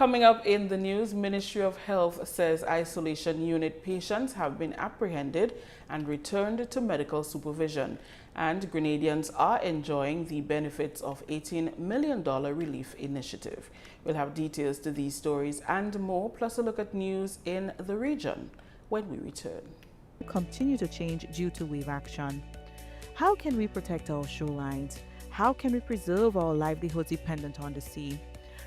Coming up in the news, Ministry of Health says isolation unit patients have been apprehended and returned to medical supervision. And Grenadians are enjoying the benefits of $18 million relief initiative. We'll have details to these stories and more, plus a look at news in the region when we return. Continue to change due to wave action. How can we protect our shorelines? How can we preserve our livelihoods dependent on the sea?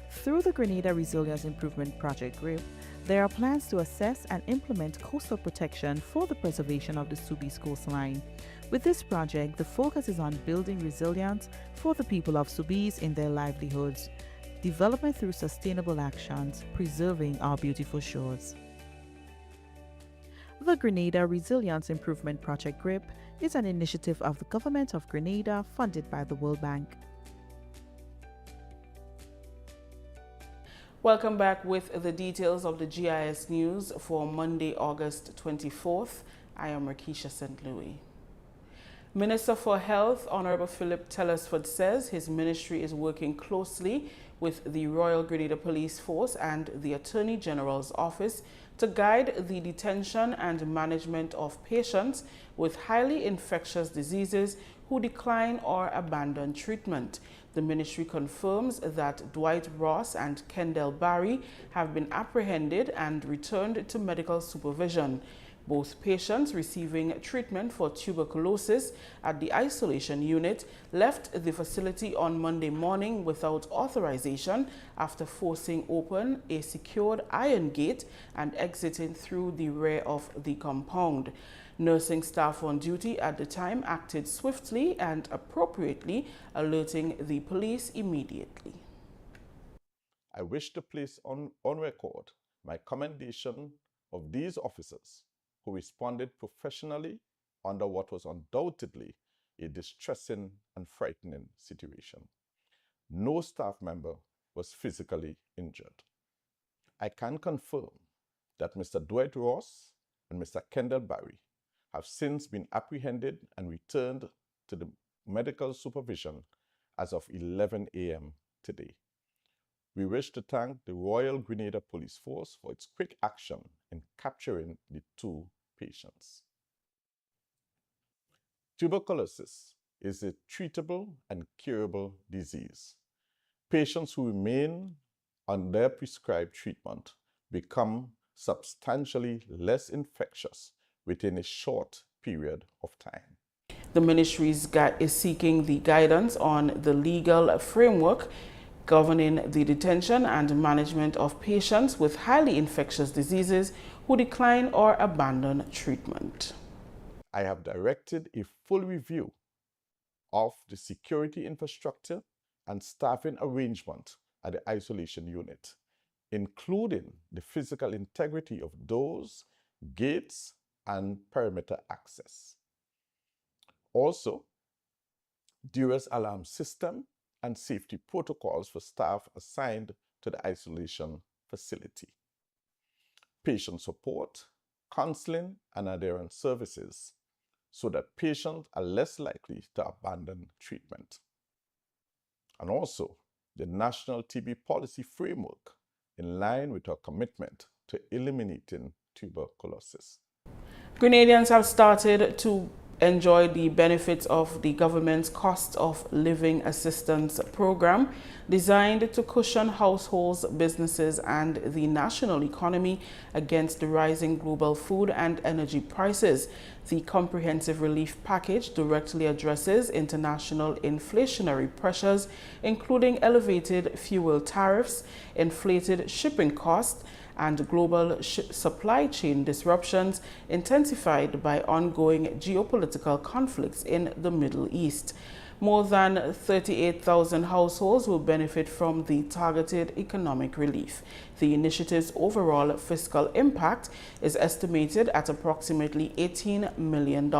Through the Grenada Resilience Improvement Project Group, there are plans to assess and implement coastal protection for the preservation of the Soubise coastline. With this project, the focus is on building resilience for the people of Soubise in their livelihoods, development through sustainable actions, preserving our beautiful shores. The Grenada Resilience Improvement Project Group is an initiative of the Government of Grenada funded by the World Bank. Welcome back with the details of the GIS news for Monday, August 24th. I am Rakisha St. Louis. Minister for Health, Honorable Philip Telesford, says his ministry is working closely with the Royal Grenada Police Force and the Attorney General's Office to guide the detention and management of patients with highly infectious diseases who decline or abandon treatment. The ministry confirms that Dwight Ross and Kendall Barry have been apprehended and returned to medical supervision. Both patients receiving treatment for tuberculosis at the isolation unit left the facility on Monday morning without authorization after forcing open a secured iron gate and exiting through the rear of the compound. Nursing staff on duty at the time acted swiftly and appropriately, alerting the police immediately. I wish to place on record my commendation of these officers who responded professionally under what was undoubtedly a distressing and frightening situation. No staff member was physically injured. I can confirm that Mr. Dwight Ross and Mr. Kendall Barry have since been apprehended and returned to the medical supervision as of 11 a.m. today. We wish to thank the Royal Grenada Police Force for its quick action in capturing the two patients. Tuberculosis is a treatable and curable disease. Patients who remain on their prescribed treatment become substantially less infectious within a short period of time. The ministry is seeking the guidance on the legal framework governing the detention and management of patients with highly infectious diseases who decline or abandon treatment. I have directed a full review of the security infrastructure and staffing arrangement at the isolation unit, including the physical integrity of doors, gates, and perimeter access. Also, duress alarm system and safety protocols for staff assigned to the isolation facility. Patient support, counseling, and adherence services so that patients are less likely to abandon treatment. And also, the National TB Policy Framework in line with our commitment to eliminating tuberculosis. Grenadians have started to enjoy the benefits of the government's cost of living assistance program designed to cushion households, businesses, and the national economy against the rising global food and energy prices. The comprehensive relief package directly addresses international inflationary pressures, including elevated fuel tariffs, inflated shipping costs, and global supply chain disruptions intensified by ongoing geopolitical conflicts in the Middle East. More than 38,000 households will benefit from the targeted economic relief. The initiative's overall fiscal impact is estimated at approximately $18 million.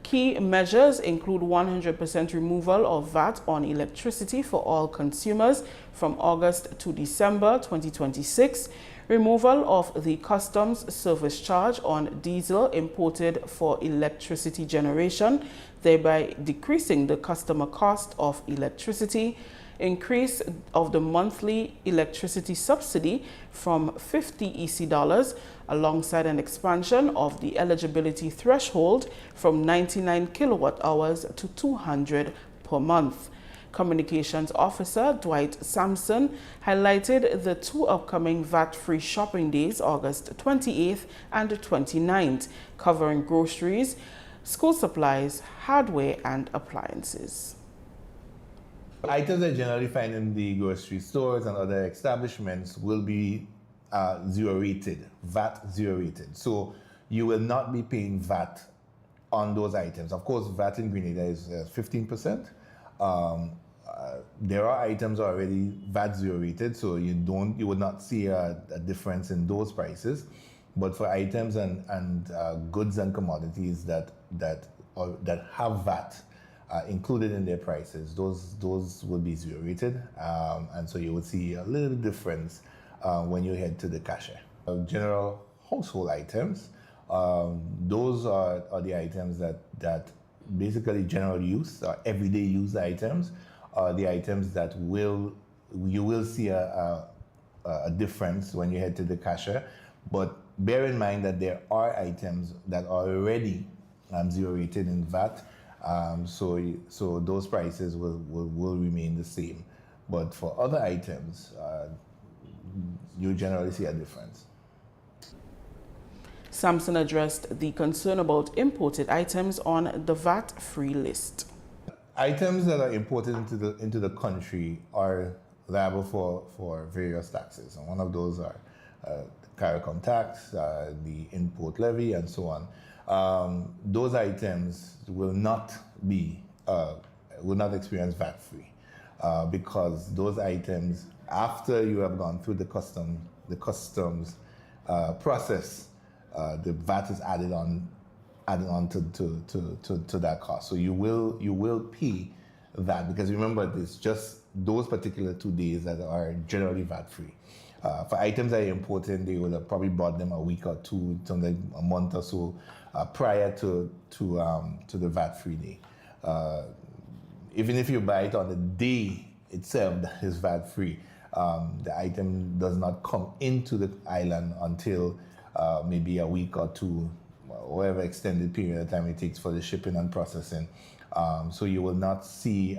Key measures include 100% removal of VAT on electricity for all consumers from August to December 2026, removal of the customs service charge on diesel imported for electricity generation, thereby decreasing the customer cost of electricity, increase of the monthly electricity subsidy from 50 EC dollars, alongside an expansion of the eligibility threshold from 99 kilowatt hours to 200 per month. Communications Officer Dwight Sampson highlighted the two upcoming VAT-free shopping days, August 28th and 29th, covering groceries, school supplies, hardware, and appliances. Items that generally find in the grocery stores and other establishments will be zero rated, VAT zero rated. So you will not be paying VAT on those items. Of course, VAT in Grenada is 15%. There are items already VAT zero rated, so you would not see a difference in those prices. But for items and goods and commodities that have VAT included in their prices, those will be zero rated, and so you would see a little difference when you head to the cashier. General household items, those are the items that basically general use, everyday use items, are the items that you will see a difference when you head to the cashier. But bear in mind that there are items that are already zero rated in VAT, so those prices will remain the same. But for other items, you generally see a difference. Sampson addressed the concern about imported items on the VAT-free list. Items that are imported into the country are liable for various taxes, and one of those are the CARICOM tax, the import levy, and so on. Those items will not experience VAT-free because those items, after you have gone through the customs process, the VAT is added on to that cost. So you will pay that, because remember, it's just those particular 2 days that are generally VAT-free. For items that are imported, they will have probably bought them a week or two, something a month or so prior to the VAT-free day. Even if you buy it on the day itself that is VAT-free, the item does not come into the island until maybe a week or two, whatever extended period of time it takes for the shipping and processing. So you will not see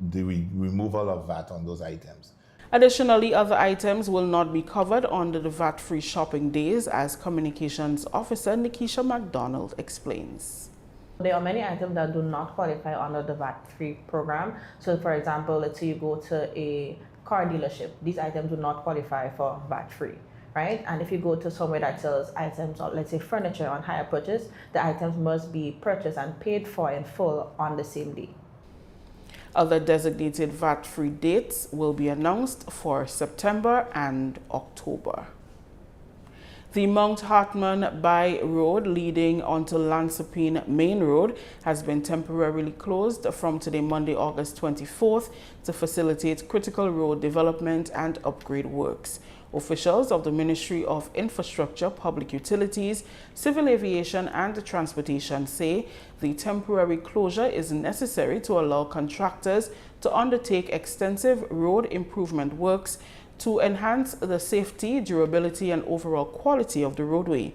the removal of VAT on those items. Additionally, other items will not be covered under the VAT-free shopping days, as Communications Officer Nikisha McDonald explains. There are many items that do not qualify under the VAT-free program. So for example, let's say you go to a car dealership, these items do not qualify for VAT-free, right? And if you go to somewhere that sells items, or let's say furniture on hire purchase, the items must be purchased and paid for in full on the same day. Other designated VAT-free dates will be announced for September and October. The Mount Hartman By Road leading onto Lansopine Main Road has been temporarily closed from today, Monday, August 24th, to facilitate critical road development and upgrade works. Officials of the Ministry of Infrastructure, Public Utilities, Civil Aviation and Transportation say the temporary closure is necessary to allow contractors to undertake extensive road improvement works to enhance the safety, durability and overall quality of the roadway.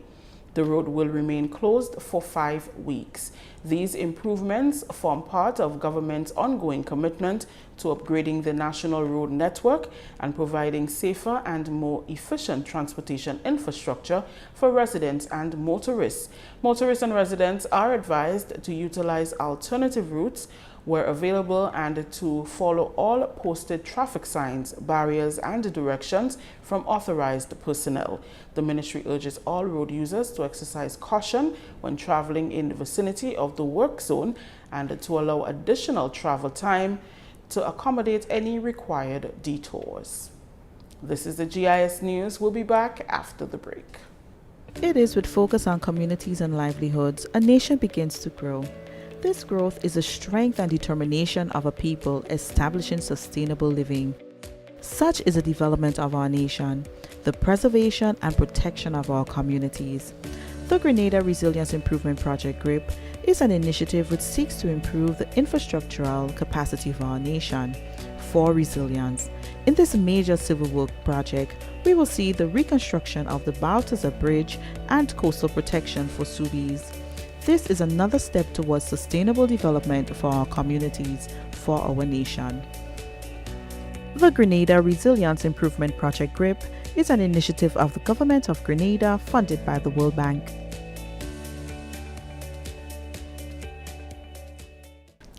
The road will remain closed for 5 weeks. These improvements form part of government's ongoing commitment to upgrading the national road network and providing safer and more efficient transportation infrastructure for residents and motorists. Motorists and residents are advised to utilize alternative routes where available and to follow all posted traffic signs, barriers and directions from authorized personnel. The ministry urges all road users to exercise caution when traveling in the vicinity of the work zone and to allow additional travel time to accommodate any required detours. This is the GIS News. We'll be back after the break. It is with focus on communities and livelihoods, a nation begins to grow. This growth is the strength and determination of a people establishing sustainable living. Such is the development of our nation, the preservation and protection of our communities. The Grenada Resilience Improvement Project Group is an initiative which seeks to improve the infrastructural capacity of our nation for resilience. In this major civil work project, we will see the reconstruction of the Balthazar Bridge and coastal protection for Subies. This is another step towards sustainable development for our communities, for our nation. The Grenada Resilience Improvement Project Group is an initiative of the Government of Grenada funded by the World Bank.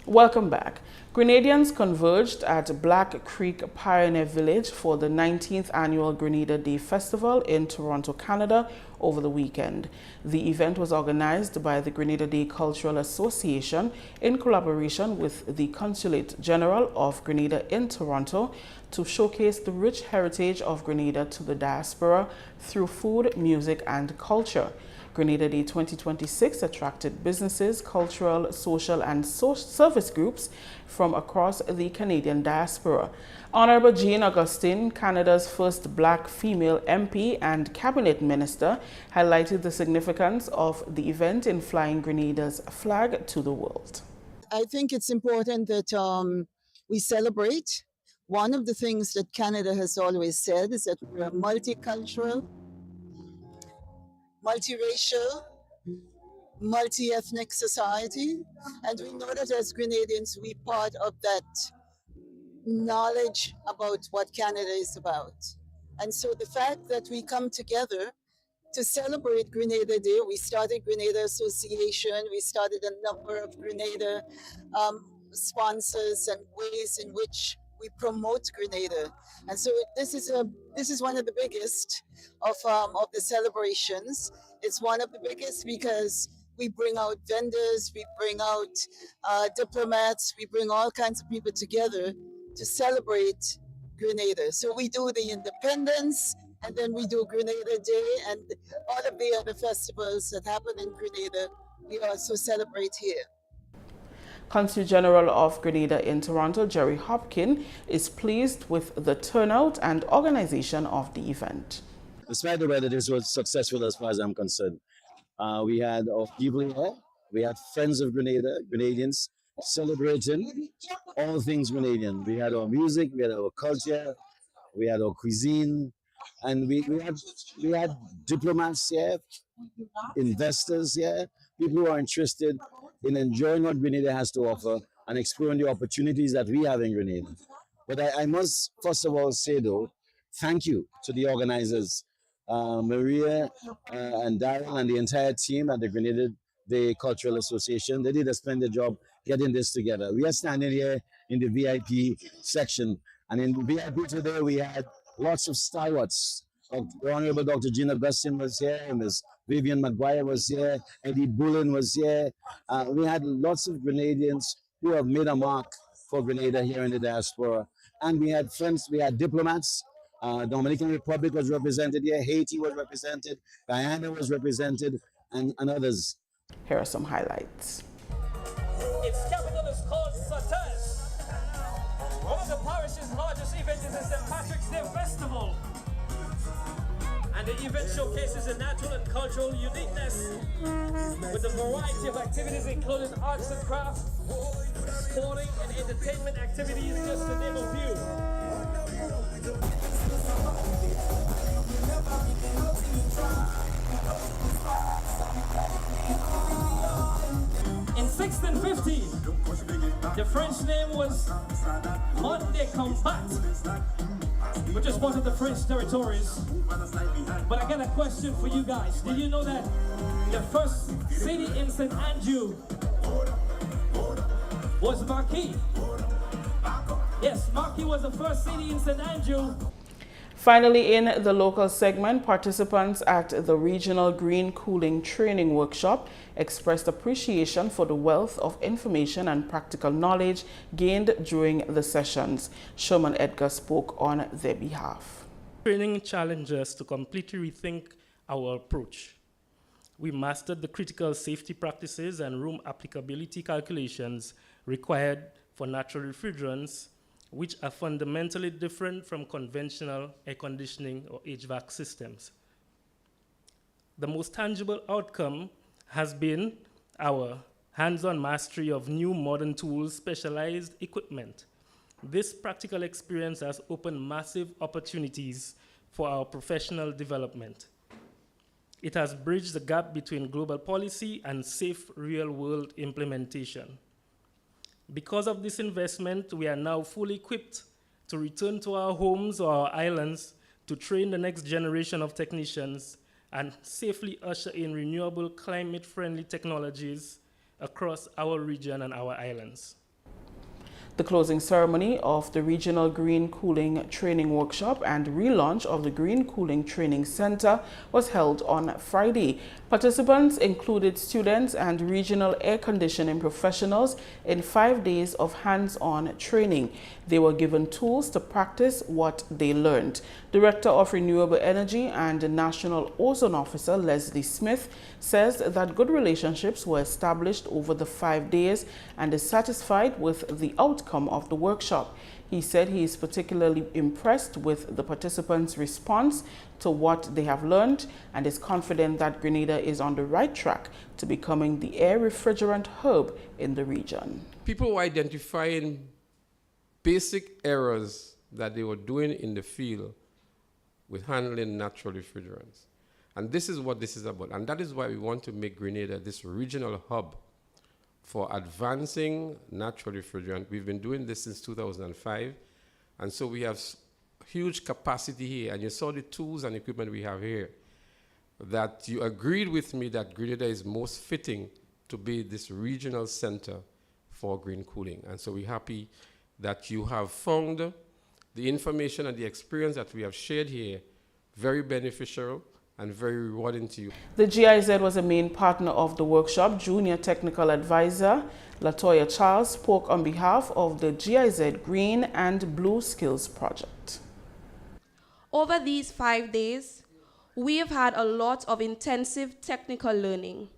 Welcome back. Grenadians converged at Black Creek Pioneer Village for the 19th Annual Grenada Day Festival in Toronto, Canada over the weekend. The event was organized by the Grenada Day Cultural Association in collaboration with the Consulate General of Grenada in Toronto to showcase the rich heritage of Grenada to the diaspora through food, music, and culture. Grenada Day 2026 attracted businesses, cultural, social, and service groups from across the Canadian diaspora. Honorable Jean Augustine, Canada's first Black female MP and cabinet minister, highlighted the significance of the event in flying Grenada's flag to the world. I think it's important that we celebrate. One of the things that Canada has always said is that we're a multicultural, multiracial, multi-ethnic society, and we know that as Grenadians, we're part of that knowledge about what Canada is about. And so the fact that we come together to celebrate Grenada Day, we started Grenada Association, we started a number of Grenada sponsors and ways in which we promote Grenada. And so this is one of the biggest of the celebrations. It's one of the biggest because we bring out vendors, we bring out diplomats, we bring all kinds of people together to celebrate Grenada. So we do the independence, and then we do Grenada Day, and all of the other festivals that happen in Grenada, we also celebrate here. Consul General of Grenada in Toronto, Jerry Hopkin, is pleased with the turnout and organization of the event. Despite the weather, this was successful as far as I'm concerned. We had our people here, we had friends of Grenada, Grenadians, celebrating all things Grenadian. We had our music, we had our culture, we had our cuisine, and we had diplomats here, investors here, people who are interested in enjoying what Grenada has to offer and exploring the opportunities that we have in Grenada. But I must first of all say though, thank you to the organizers, Maria and Darren and the entire team at the Grenada Day Cultural Association. They did a splendid job getting this together. We are standing here in the VIP section, and in the VIP today we had lots of stalwarts. The Honorable Dr. Jean Augustine was here, Ms. Vivian McGuire was here, Eddie Bullen was here. We had lots of Grenadians who have made a mark for Grenada here in the diaspora. And we had friends, we had diplomats. Dominican Republic was represented here, Haiti was represented, Guyana was represented, and others. Here are some highlights. Its capital is called Satas. One of the parish's largest events is the St. Patrick's Day Festival. And the event showcases the natural and cultural uniqueness with a variety of activities including arts and crafts, sporting and entertainment activities, just to name a few. In 1650, the French name was Mont de Combat, which is part of the French territories. But I got a question for you guys. Did you know that the first city in St. Andrew was Marquis? Yes, Marquis was the first city in St. Andrew. Finally, in the local segment, participants at the Regional Green Cooling Training Workshop expressed appreciation for the wealth of information and practical knowledge gained during the sessions. Sherman Edgar spoke on their behalf. Training challenged us to completely rethink our approach. We mastered the critical safety practices and room applicability calculations required for natural refrigerants, which are fundamentally different from conventional air conditioning or HVAC systems. The most tangible outcome has been our hands-on mastery of new modern tools, specialized equipment. This practical experience has opened massive opportunities for our professional development. It has bridged the gap between global policy and safe real-world implementation. Because of this investment, we are now fully equipped to return to our homes or our islands to train the next generation of technicians and safely usher in renewable, climate-friendly technologies across our region and our islands. The closing ceremony of the Regional Green Cooling Training Workshop and relaunch of the Green Cooling Training Center was held on Friday. Participants included students and regional air conditioning professionals in 5 days of hands-on training. They were given tools to practice what they learned. Director of Renewable Energy and National Ozone Officer Leslie Smith says that good relationships were established over the 5 days and is satisfied with the outcome of the workshop. He said he is particularly impressed with the participants' response to what they have learned and is confident that Grenada is on the right track to becoming the air refrigerant hub in the region. People were identifying basic errors that they were doing in the field with handling natural refrigerants. And this is what this is about. And that is why we want to make Grenada this regional hub for advancing natural refrigerant. We've been doing this since 2005. And so we have huge capacity here. And you saw the tools and equipment we have here, that you agreed with me that Grenada is most fitting to be this regional center for green cooling. And so we're happy that you have found the information and the experience that we have shared here very beneficial and very rewarding to you. The GIZ was a main partner of the workshop. Junior Technical Advisor Latoya Charles spoke on behalf of the GIZ Green and Blue Skills Project. Over these 5 days, we have had a lot of intensive technical learning,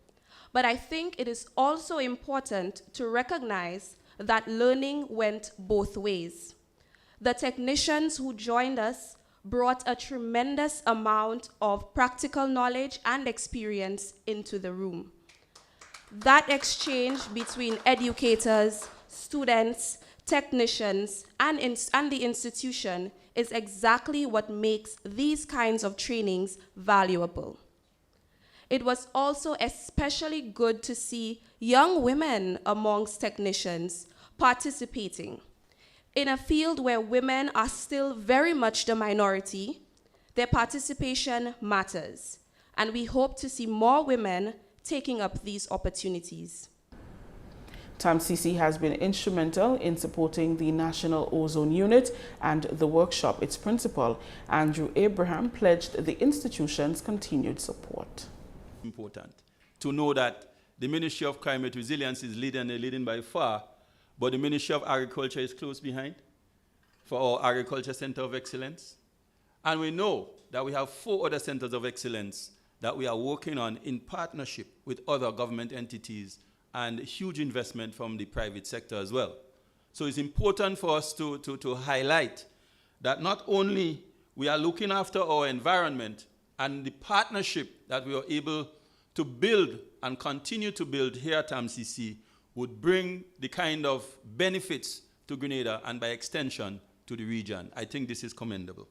but I think it is also important to recognize that learning went both ways. The technicians who joined us brought a tremendous amount of practical knowledge and experience into the room. That exchange between educators, students, technicians, and the institution is exactly what makes these kinds of trainings valuable. It was also especially good to see young women amongst technicians participating. In a field where women are still very much the minority, their participation matters, and we hope to see more women taking up these opportunities. TAMCC has been instrumental in supporting the National Ozone Unit and the workshop. Its principal, Andrew Abraham, pledged the institution's continued support. Important to know that the Ministry of Climate Resilience is leading by far, but the Ministry of Agriculture is close behind for our Agriculture Center of Excellence. And we know that we have 4 other centers of excellence that we are working on in partnership with other government entities and huge investment from the private sector as well. So it's important for us to highlight that not only we are looking after our environment and the partnership that we are able to build and continue to build here at TAMCC would bring the kind of benefits to Grenada and by extension to the region. I think this is commendable.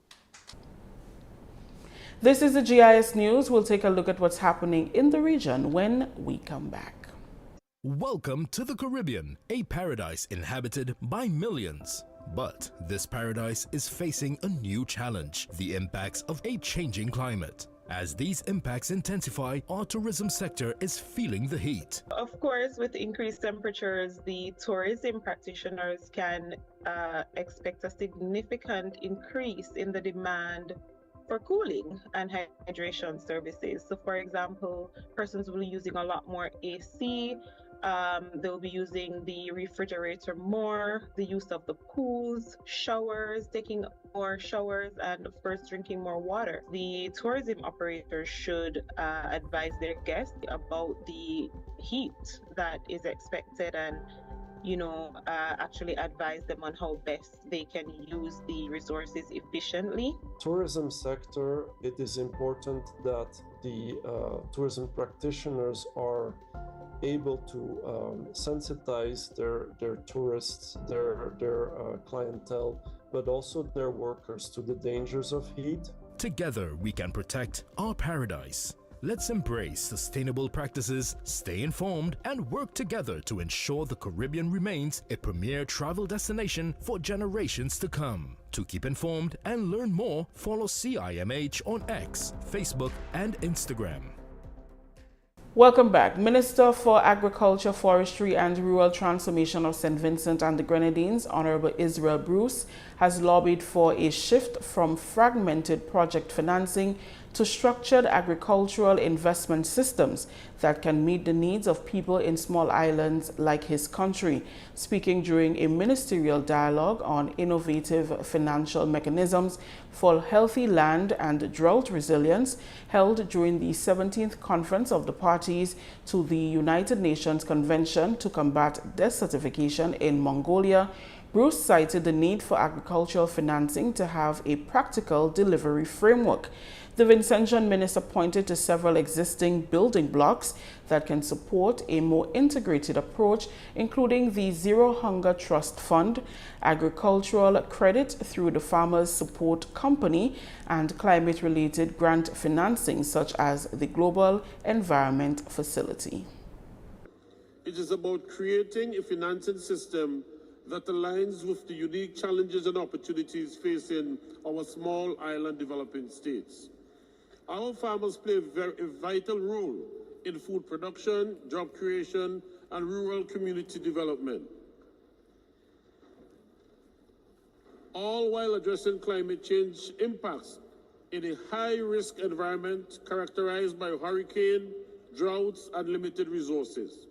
This is the GIS News. We'll take a look at what's happening in the region when we come back. Welcome to the Caribbean, a paradise inhabited by millions. But this paradise is facing a new challenge, the impacts of a changing climate. As these impacts intensify, our tourism sector is feeling the heat. Of course, with increased temperatures, the tourism practitioners can expect a significant increase in the demand for cooling and hydration services. So for example, persons will be using a lot more AC, they'll be using the refrigerator more, the use of the pools, showers, taking more showers, and of course drinking more water. The tourism operators should advise their guests about the heat that is expected and actually advise them on how best they can use the resources efficiently. Tourism sector, it is important that the tourism practitioners are able to sensitize their tourists, their clientele, but also their workers to the dangers of heat. Together, we can protect our paradise. Let's embrace sustainable practices, stay informed, and work together to ensure the Caribbean remains a premier travel destination for generations to come. To keep informed and learn more, follow CIMH on X, Facebook, and Instagram. Welcome back. Minister for Agriculture, Forestry and Rural Transformation of St. Vincent and the Grenadines, Honorable Israel Bruce, has lobbied for a shift from fragmented project financing to structured agricultural investment systems that can meet the needs of people in small islands like his country. Speaking during a ministerial dialogue on innovative financial mechanisms for healthy land and drought resilience held during the 17th conference of the parties to the United Nations Convention to Combat Desertification in Mongolia, Bruce cited the need for agricultural financing to have a practical delivery framework. The Vincentian minister pointed to several existing building blocks that can support a more integrated approach, including the Zero Hunger Trust Fund, agricultural credit through the Farmers Support Company, and climate-related grant financing such as the Global Environment Facility. It is about creating a financing system that aligns with the unique challenges and opportunities facing our small island developing states. Our farmers play a vital role in food production, job creation, and rural community development, all while addressing climate change impacts in a high-risk environment characterized by hurricane, droughts, and limited resources.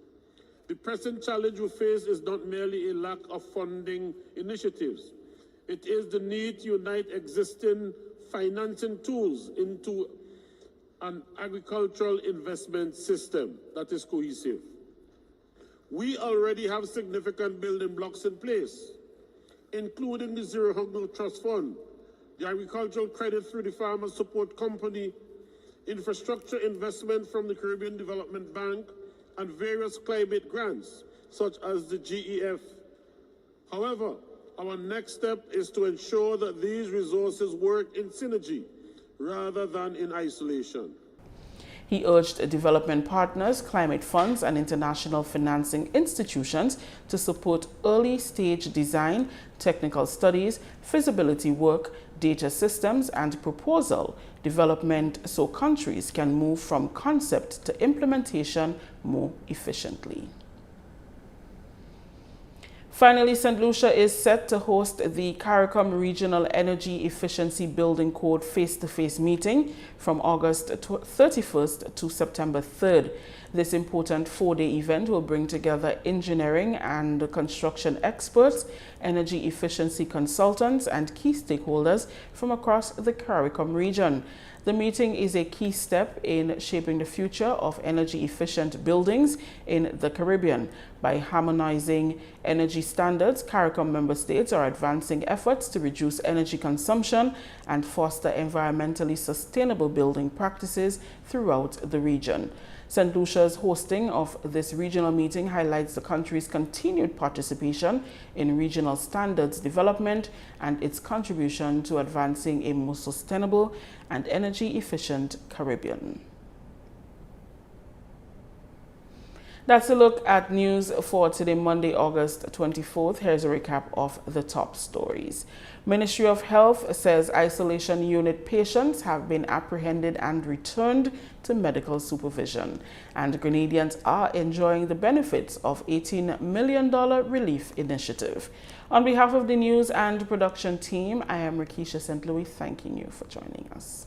The present challenge we face is not merely a lack of funding initiatives. It is the need to unite existing financing tools into an agricultural investment system that is cohesive. We already have significant building blocks in place, including the Zero Hunger Trust Fund, the agricultural credit through the Farmers Support Company, infrastructure investment from the Caribbean Development Bank, and various climate grants, such as the GEF. However, our next step is to ensure that these resources work in synergy rather than in isolation. He urged development partners, climate funds, and international financing institutions to support early-stage design, technical studies, feasibility work, data systems, and proposal development so countries can move from concept to implementation more efficiently. Finally, St. Lucia is set to host the CARICOM Regional Energy Efficiency Building Code face-to-face meeting from August 31st to September 3rd. This important four-day event will bring together engineering and construction experts, energy efficiency consultants, and key stakeholders from across the CARICOM region. The meeting is a key step in shaping the future of energy-efficient buildings in the Caribbean. By harmonizing energy standards, CARICOM member states are advancing efforts to reduce energy consumption and foster environmentally sustainable building practices throughout the region. St. Lucia's hosting of this regional meeting highlights the country's continued participation in regional standards development and its contribution to advancing a more sustainable and energy-efficient Caribbean. That's a look at news for today, Monday, August 24th. Here's a recap of the top stories. Ministry of Health says isolation unit patients have been apprehended and returned to medical supervision. And Grenadians are enjoying the benefits of $18 million relief initiative. On behalf of the news and production team, I am Rakisha St. Louis, thanking you for joining us.